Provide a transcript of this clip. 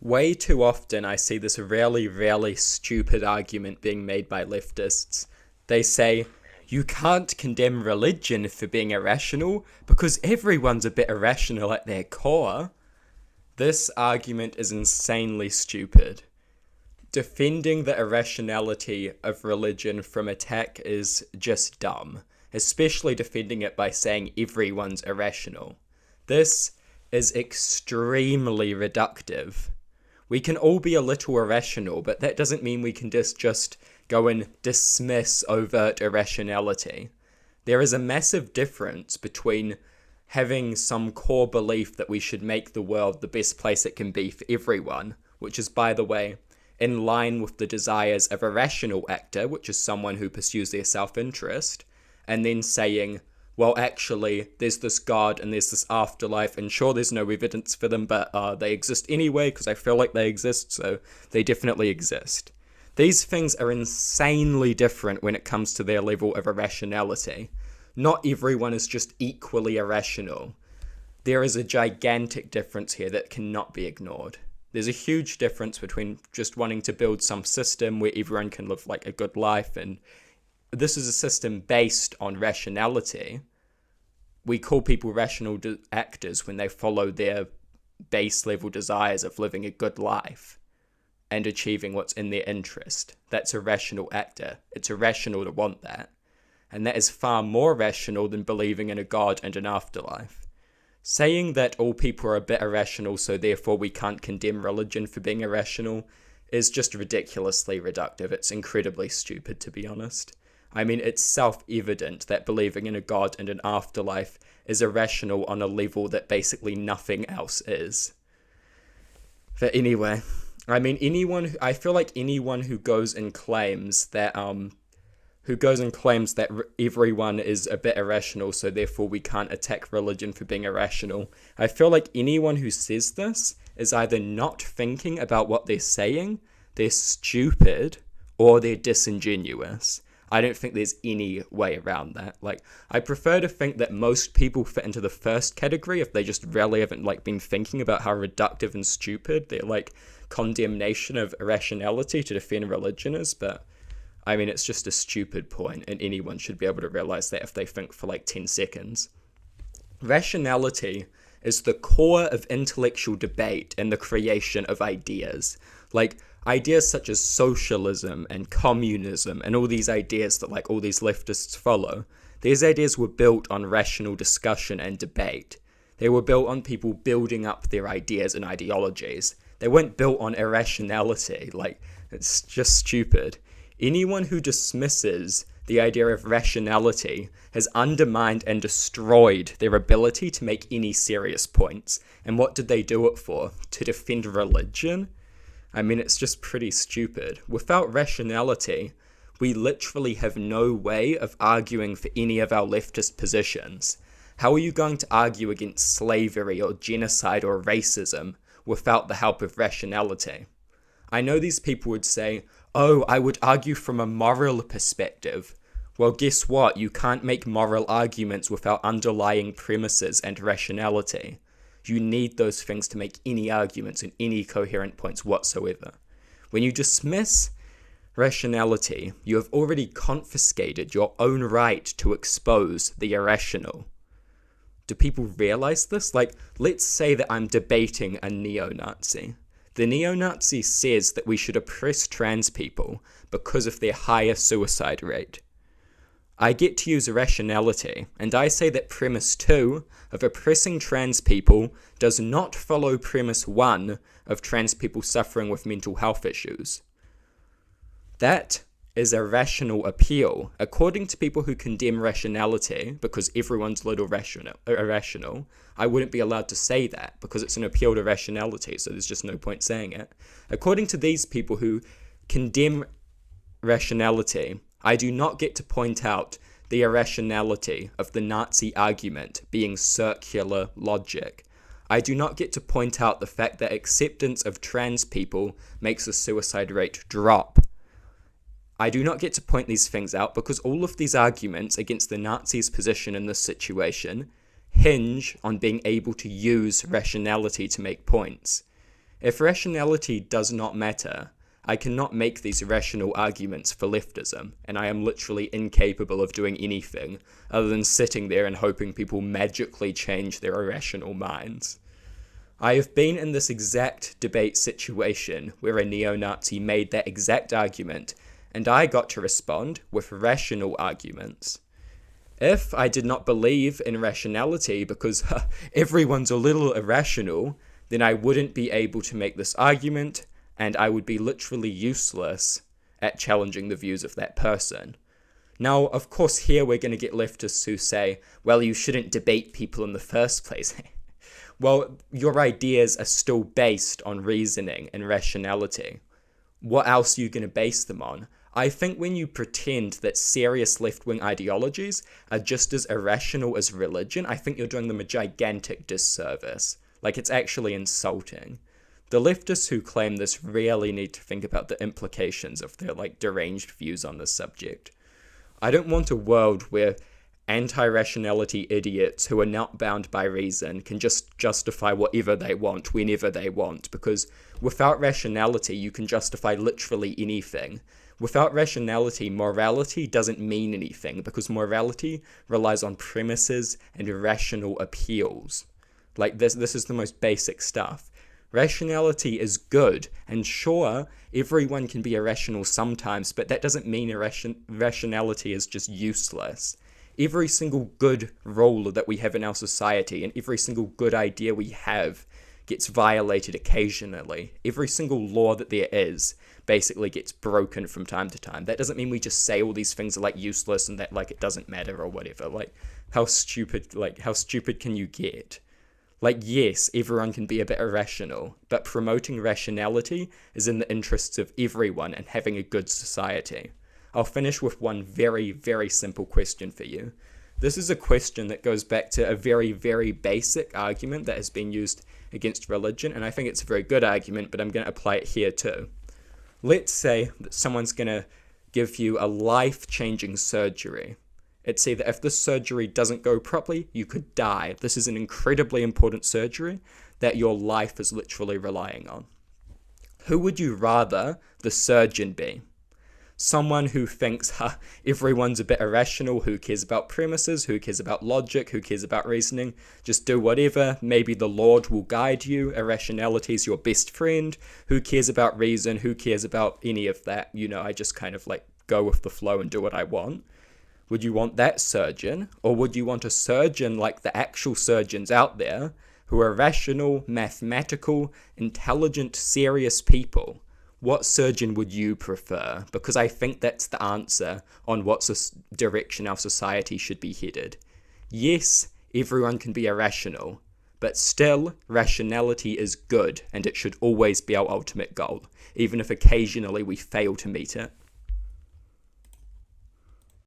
Way too often I see this really, really stupid argument being made by leftists. They say, you can't condemn religion for being irrational because everyone's a bit irrational at their core. This argument is insanely stupid. Defending the irrationality of religion from attack is just dumb, especially defending it by saying everyone's irrational. This is extremely reductive. We can all be a little irrational, but that doesn't mean we can just go and dismiss overt irrationality. There is a massive difference between having some core belief that we should make the world the best place it can be for everyone, which is, by the way, in line with the desires of a rational actor, which is someone who pursues their self-interest, and then saying, well, actually, there's this God and there's this afterlife, and sure, there's no evidence for them, but they exist anyway because I feel like they exist, so they definitely exist. These things are insanely different when it comes to their level of irrationality. Not everyone is just equally irrational. There is a gigantic difference here that cannot be ignored. There's a huge difference between just wanting to build some system where everyone can live like a good life, and this is a system based on rationality. We call people rational actors when they follow their base level desires of living a good life and achieving what's in their interest. That's a rational actor. It's irrational to want that. And that is far more rational than believing in a God and an afterlife. Saying that all people are a bit irrational, so therefore we can't condemn religion for being irrational, is just ridiculously reductive. It's incredibly stupid, to be honest. I mean, it's self-evident that believing in a God and an afterlife is irrational on a level that basically nothing else is. But anyway, I mean, I feel like anyone who goes and claims that everyone is a bit irrational, so therefore we can't attack religion for being irrational. I feel like anyone who says this is either not thinking about what they're saying, they're stupid, or they're disingenuous. I don't think there's any way around that. Like, I prefer to think that most people fit into the first category if they just really haven't been thinking about how reductive and stupid their condemnation of irrationality to defend religion is, but I mean, it's just a stupid point, and anyone should be able to realize that if they think for 10 seconds. Rationality is the core of intellectual debate and the creation of ideas. Ideas such as socialism and communism and all these ideas that all these leftists follow. These ideas were built on rational discussion and debate. They were built on people building up their ideas and ideologies. They weren't built on irrationality. It's just stupid. Anyone who dismisses the idea of rationality has undermined and destroyed their ability to make any serious points. And what did they do it for? To defend religion? I mean, it's just pretty stupid. Without rationality, we literally have no way of arguing for any of our leftist positions. How are you going to argue against slavery or genocide or racism without the help of rationality? I know these people would say, oh, I would argue from a moral perspective. Well, guess what? You can't make moral arguments without underlying premises and rationality. You need those things to make any arguments and any coherent points whatsoever. When you dismiss rationality, you have already confiscated your own right to expose the irrational. Do people realize this? Let's say that I'm debating a neo-Nazi. The neo-Nazi says that we should oppress trans people because of their higher suicide rate. I get to use rationality, and I say that premise 2 of oppressing trans people does not follow premise 1 of trans people suffering with mental health issues. That is a rational appeal. According to people who condemn rationality, because everyone's a little irrational, I wouldn't be allowed to say that, because it's an appeal to rationality, so there's just no point saying it. According to these people who condemn rationality, I do not get to point out the irrationality of the Nazi argument being circular logic. I do not get to point out the fact that acceptance of trans people makes the suicide rate drop. I do not get to point these things out because all of these arguments against the Nazis' position in this situation hinge on being able to use rationality to make points. If rationality does not matter, I cannot make these rational arguments for leftism, and I am literally incapable of doing anything other than sitting there and hoping people magically change their irrational minds. I have been in this exact debate situation where a neo-Nazi made that exact argument, and I got to respond with rational arguments. If I did not believe in rationality because everyone's a little irrational, then I wouldn't be able to make this argument, and I would be literally useless at challenging the views of that person. Now, of course, here we're going to get leftists who say, well, you shouldn't debate people in the first place. Well, your ideas are still based on reasoning and rationality. What else are you going to base them on? I think when you pretend that serious left-wing ideologies are just as irrational as religion, I think you're doing them a gigantic disservice. Like, it's actually insulting. The leftists who claim this really need to think about the implications of their, deranged views on this subject. I don't want a world where anti-rationality idiots who are not bound by reason can just justify whatever they want, whenever they want, because without rationality, you can justify literally anything. Without rationality, morality doesn't mean anything, because morality relies on premises and irrational appeals. This is the most basic stuff. Rationality is good, and sure, everyone can be irrational sometimes, but that doesn't mean rationality is just useless. Every single good rule that we have in our society and every single good idea we have gets violated occasionally. Every single law that there is basically gets broken from time to time. That doesn't mean we just say all these things are useless and that it doesn't matter or whatever. How stupid can you get? Yes, everyone can be a bit irrational, but promoting rationality is in the interests of everyone and having a good society. I'll finish with one very, very simple question for you. This is a question that goes back to a very, very basic argument that has been used against religion, and I think it's a very good argument, but I'm going to apply it here too. Let's say that someone's going to give you a life-changing surgery. It's either if this surgery doesn't go properly, you could die. This is an incredibly important surgery that your life is literally relying on. Who would you rather the surgeon be? Someone who thinks, everyone's a bit irrational, who cares about premises, who cares about logic, who cares about reasoning, just do whatever, maybe the Lord will guide you, irrationality is your best friend, who cares about reason, who cares about any of that, I just kind of go with the flow and do what I want. Would you want that surgeon, or would you want a surgeon like the actual surgeons out there, who are rational, mathematical, intelligent, serious people? What surgeon would you prefer? Because I think that's the answer on what direction our society should be headed. Yes, everyone can be irrational, but still, rationality is good, and it should always be our ultimate goal, even if occasionally we fail to meet it.